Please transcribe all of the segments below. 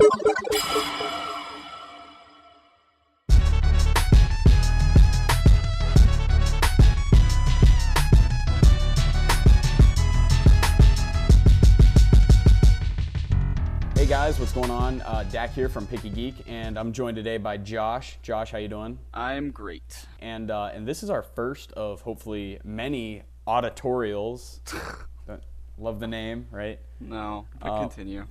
Hey guys, what's going on? Dac here from Piki, Geek, and I'm joined today by Josh. Josh, how you doing? I'm great. And this is our first of hopefully many auditorials. Love the name, right? No, but continue.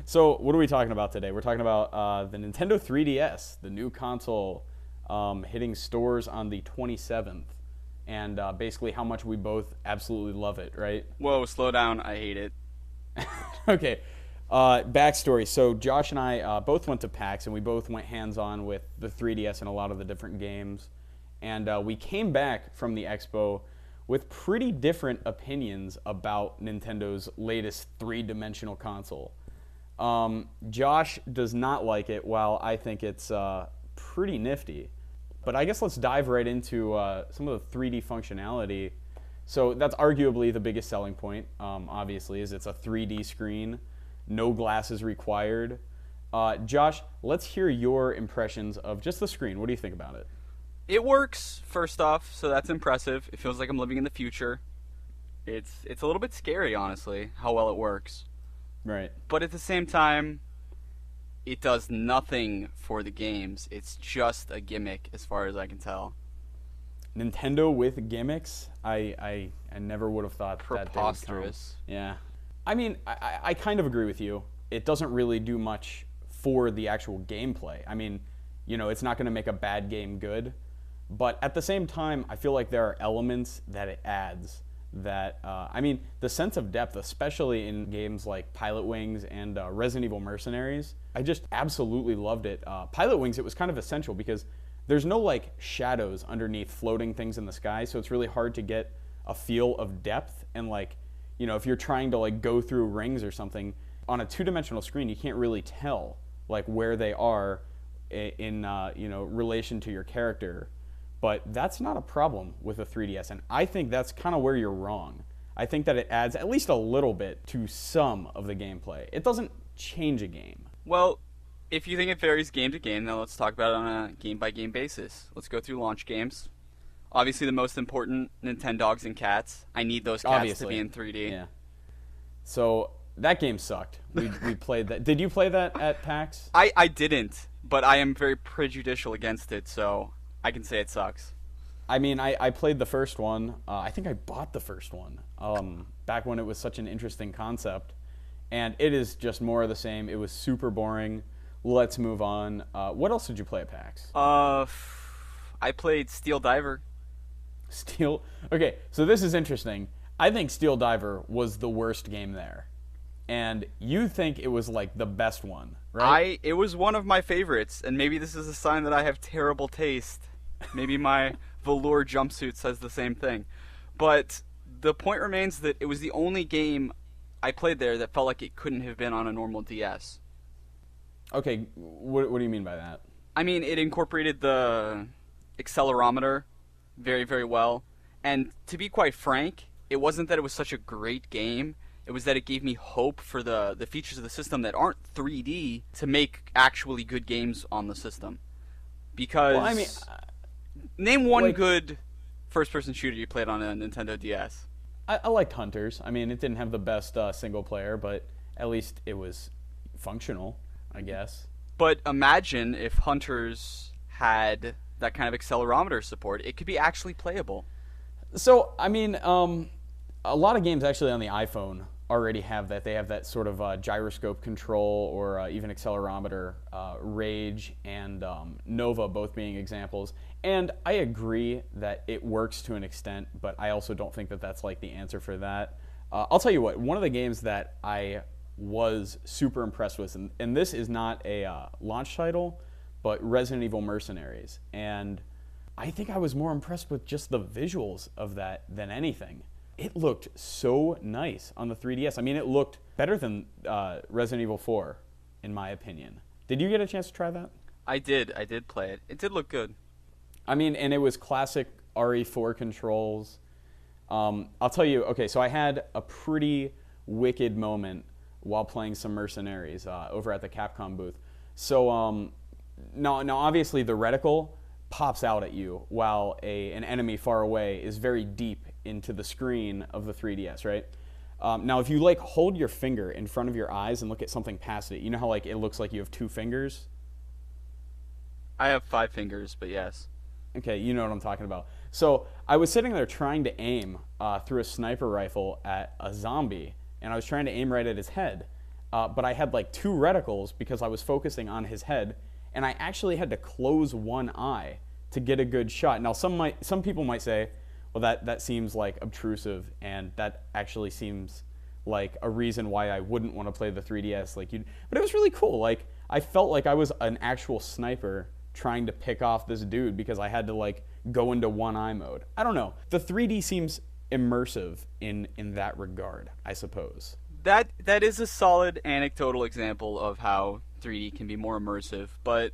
So what are we talking about today? We're talking about the Nintendo 3DS, the new console hitting stores on the 27th, and basically how much we both absolutely love it, right? Whoa, slow down. I hate it. Okay. Backstory. So Josh and I both went to PAX, and we both went hands-on with the 3DS and a lot of the different games. And we came back from the expo with pretty different opinions about Nintendo's latest three-dimensional console. Josh does not like it, while I think it's pretty nifty. But I guess let's dive right into some of the 3D functionality. So that's arguably the biggest selling point, obviously, is it's a 3D screen. No glasses required. Josh, let's hear your impressions of just the screen. What do you think about it? It works, first off, so that's impressive. It feels like I'm living in the future. It's a little bit scary, honestly, how well it works. Right. But at the same time, it does nothing for the games. It's just a gimmick, as far as I can tell. Nintendo with gimmicks? I never would have thought that. Preposterous. Yeah. I mean, I kind of agree with you. It doesn't really do much for the actual gameplay. I mean, you know, it's not going to make a bad game good. But at the same time, I feel like there are elements that it adds that, I mean, the sense of depth, especially in games like Pilot Wings and Resident Evil Mercenaries, I just absolutely loved it. Pilot Wings, it was kind of essential because there's no, like, shadows underneath floating things in the sky, so it's really hard to get a feel of depth and, like, you know, if you're trying to like go through rings or something on a two-dimensional screen, you can't really tell like where they are in you know, relation to your character. But that's not a problem with a 3DS, and I think that's kind of where you're wrong. I think that it adds at least a little bit to some of the gameplay. It doesn't change a game. Well, if you think it varies game to game, then let's talk about it on a game-by-game basis. Let's go through launch games. Obviously, the most important, Nintendogs and Cats. I need those cats to be in 3D. Yeah. So that game sucked. We played that. Did you play that at PAX? I didn't, but I am very prejudicial against it, so I can say it sucks. I mean, I played the first one. I think I bought the first one back when it was such an interesting concept. And it is just more of the same. It was super boring. Let's move on. What else did you play at PAX? I played Steel Diver. Okay, so this is interesting. I think Steel Diver was the worst game there. And you think it was like the best one, right? It was one of my favorites, and maybe this is a sign that I have terrible taste. Maybe my velour jumpsuit says the same thing. But the point remains that it was the only game I played there that felt like it couldn't have been on a normal DS. Okay, what do you mean by that? I mean, it incorporated the accelerometer very, very well. And to be quite frank, it wasn't that it was such a great game. It was that it gave me hope for the features of the system that aren't 3D to make actually good games on the system. Because, well, I mean, name one good first-person shooter you played on a Nintendo DS. I liked Hunters. I mean, it didn't have the best single player, but at least it was functional, I guess. But imagine if Hunters had that kind of accelerometer support. It could be actually playable. So, I mean, a lot of games actually on the iPhone already have that. They have that sort of gyroscope control or even accelerometer. Rage and Nova both being examples. And I agree that it works to an extent, but I also don't think that that's like the answer for that. I'll tell you what, one of the games that I was super impressed with, and this is not a launch title, but Resident Evil Mercenaries. And I think I was more impressed with just the visuals of that than anything. It looked so nice on the 3DS. I mean, it looked better than Resident Evil 4, in my opinion. Did you get a chance to try that? I did play it. It did look good. I mean, and it was classic RE4 controls. I'll tell you, okay, so I had a pretty wicked moment while playing some Mercenaries over at the Capcom booth. So now obviously the reticle pops out at you while an enemy far away is very deep into the screen of the 3DS, right? Now, if you like hold your finger in front of your eyes and look at something past it, you know how like it looks like you have 2 fingers? I have 5 fingers, but yes. Okay, you know what I'm talking about. So I was sitting there trying to aim through a sniper rifle at a zombie, and I was trying to aim right at his head. But I had like 2 reticles because I was focusing on his head, and I actually had to close one eye to get a good shot. Now, some people might say, well, that seems like obtrusive, and that actually seems like a reason why I wouldn't want to play the 3DS like you. But it was really cool. Like I felt like I was an actual sniper trying to pick off this dude because I had to like go into one eye mode. I don't know. The 3D seems immersive in that regard, I suppose. That is a solid anecdotal example of how 3D can be more immersive, but it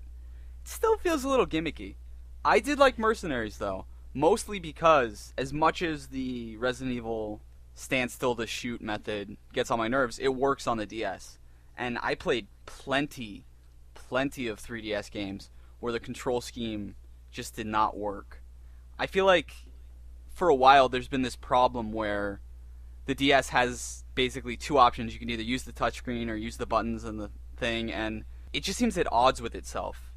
still feels a little gimmicky. I did like Mercenaries though, mostly because as much as the Resident Evil stand still to shoot method gets on my nerves, it works on the DS. And I played plenty of 3DS games where the control scheme just did not work. I feel like for a while there's been this problem where the DS has basically 2 options. You can either use the touchscreen or use the buttons and the thing, and it just seems at odds with itself.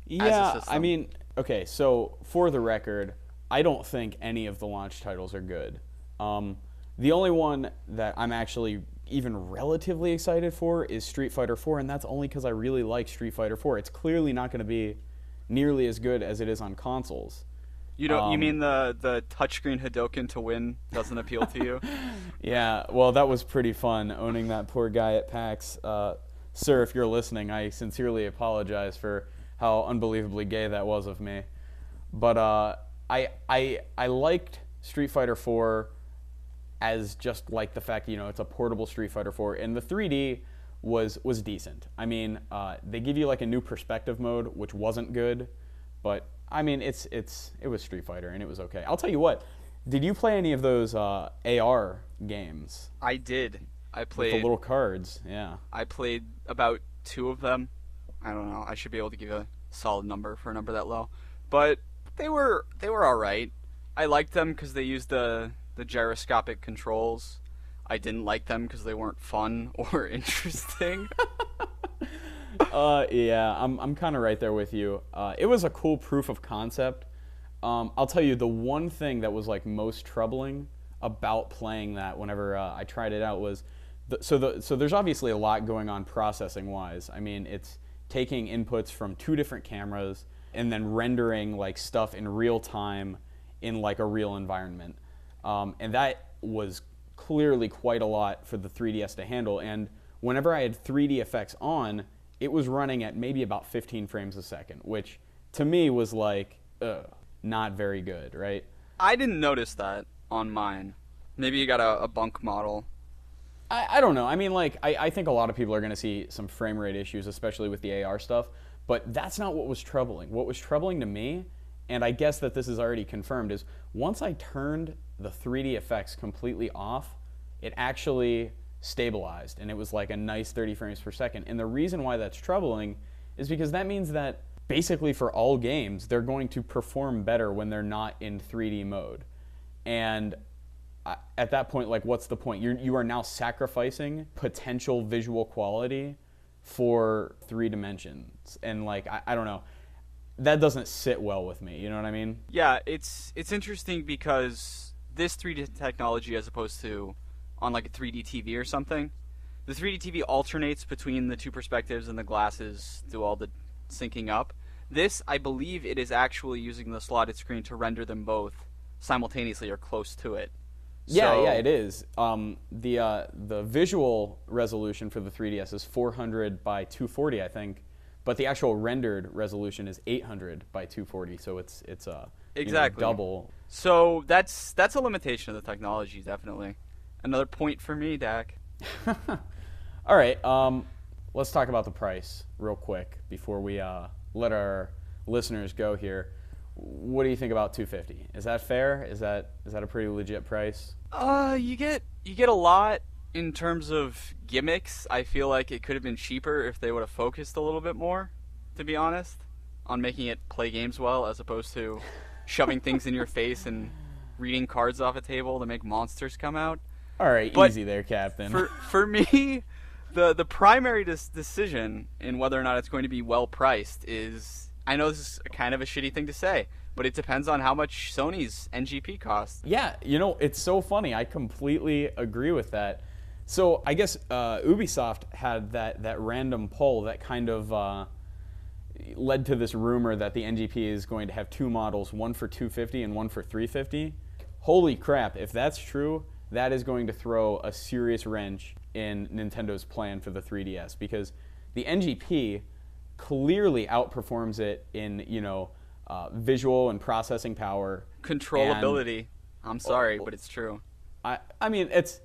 Yeah, I mean, okay, so for the record, I don't think any of the launch titles are good. The only one that I'm actually even relatively excited for is Street Fighter 4, and that's only because I really like Street Fighter 4. It's clearly not going to be nearly as good as it is on consoles. You don't? You mean the touchscreen Hadoken to win doesn't appeal to you? Yeah, well, that was pretty fun, owning that poor guy at PAX. Sir, if you're listening, I sincerely apologize for how unbelievably gay that was of me. But I liked Street Fighter 4 as just like the fact, it's a portable Street Fighter 4, and the 3D was decent. I mean, they give you like a new perspective mode, which wasn't good, but I mean, it was Street Fighter, and it was okay. I'll tell you what. Did you play any of those AR games? I did. I played with the little cards. Yeah. I played about 2 of them. I don't know. I should be able to give a solid number for a number that low, but they were all right. I liked them because they used the gyroscopic controls. I didn't like them because they weren't fun or interesting. Yeah, I'm kind of right there with you. It was a cool proof of concept. I'll tell you, the one thing that was like most troubling about playing that whenever I tried it out was, so there's obviously a lot going on processing wise. I mean, it's taking inputs from 2 different cameras and then rendering like stuff in real time in like a real environment. And that was clearly quite a lot for the 3DS to handle. And whenever I had 3D effects on, it was running at maybe about 15 frames a second, which to me was like, not very good, right? I didn't notice that on mine. Maybe you got a bunk model. I don't know. I mean, like, I think a lot of people are going to see some frame rate issues, especially with the AR stuff, but that's not what was troubling. What was troubling to me, and I guess that this is already confirmed, is once I turned the 3D effects completely off, it actually stabilized, and it was like a nice 30 frames per second. And the reason why that's troubling is because that means that basically for all games, they're going to perform better when they're not in 3D mode. And at that point, like, what's the point? You are now sacrificing potential visual quality for 3 dimensions. And like, I don't know. That doesn't sit well with me, you know what I mean? Yeah, it's interesting because this 3D technology, as opposed to on like a 3D TV or something, the 3D TV alternates between the 2 perspectives and the glasses do all the syncing up. This, I believe it is actually using the slotted screen to render them both simultaneously or close to it. Yeah, it is. The visual resolution for the 3DS is 400 by 240, I think, but the actual rendered resolution is 800 by 240, so it's exactly double. So that's a limitation of the technology, definitely. Another point for me, Dac. All right, let's talk about the price real quick before we let our listeners go here. What do you think about $250? Is that fair? Is that a pretty legit price? You get a lot In terms of gimmicks, I feel like it could have been cheaper if they would have focused a little bit more, to be honest, on making it play games well as opposed to shoving things in your face and reading cards off a table to make monsters come out. All right, But easy there, Captain. For me, the primary decision in whether or not it's going to be well priced is, I know this is kind of a shitty thing to say, but it depends on how much Sony's NGP costs. Yeah, it's so funny. I completely agree with that. So I guess Ubisoft had that random poll that kind of led to this rumor that the NGP is going to have two models, one for 250 and one for 350. Holy crap, if that's true, that is going to throw a serious wrench in Nintendo's plan for the 3DS, because the NGP clearly outperforms it in, visual and processing power. Controllability. I'm sorry, but it's true. I mean, it's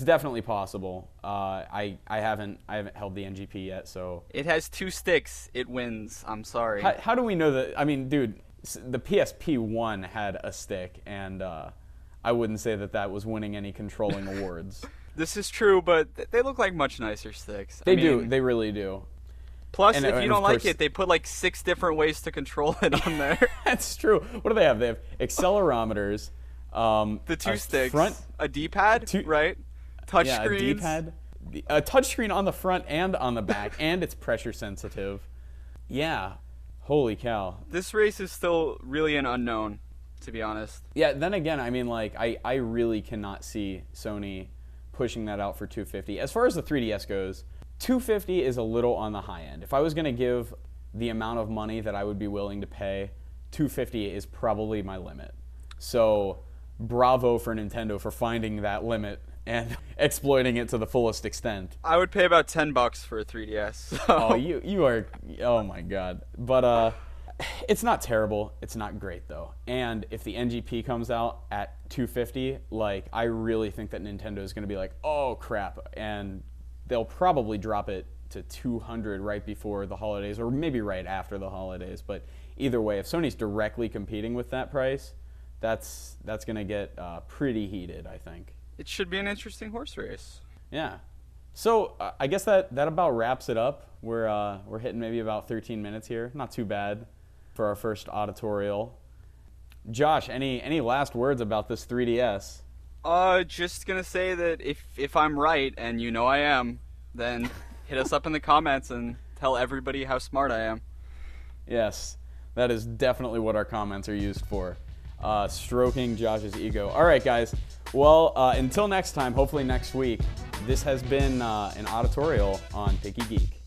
definitely possible. I haven't held the NGP yet, so It has two sticks. It wins. I'm sorry. how do we know that? I mean, dude, the PSP1 had a stick, and I wouldn't say that was winning any controlling awards. This is true, but they look like much nicer sticks. They do. They really do. Plus, And- if and you of don't like course- it, they put like 6 different ways to control it on there. That's true. What do they have? They have accelerometers. The two a sticks. front, A D-pad, right? Touch yeah, a screens. D-pad, a touchscreen on the front and on the back, and it's pressure sensitive. Yeah. Holy cow. This race is still really an unknown, to be honest. Yeah, then again, I mean, like, I really cannot see Sony pushing that out for 250. As far as the 3DS goes, 250 is a little on the high end. If I was going to give the amount of money that I would be willing to pay, 250 is probably my limit. So, bravo for Nintendo for finding that limit and exploiting it to the fullest extent. I would pay about $10 for a 3DS. So. Oh, you are, oh my god. But it's not terrible. It's not great though. And if the NGP comes out at 250, like, I really think that Nintendo is going to be like, "Oh crap." And they'll probably drop it to 200 right before the holidays, or maybe right after the holidays. But either way, if Sony's directly competing with that price, that's going to get pretty heated, I think. It should be an interesting horse race. Yeah. So I guess that about wraps it up. We're hitting maybe about 13 minutes here. Not too bad for our first Auditorial. Josh, any last words about this 3DS? Just gonna say that if I'm right, and you know I am, then hit us up in the comments and tell everybody how smart I am. Yes, that is definitely what our comments are used for. Stroking Josh's ego. All right, guys. Well, until next time, hopefully next week, this has been an Auditorial on Piki Geek.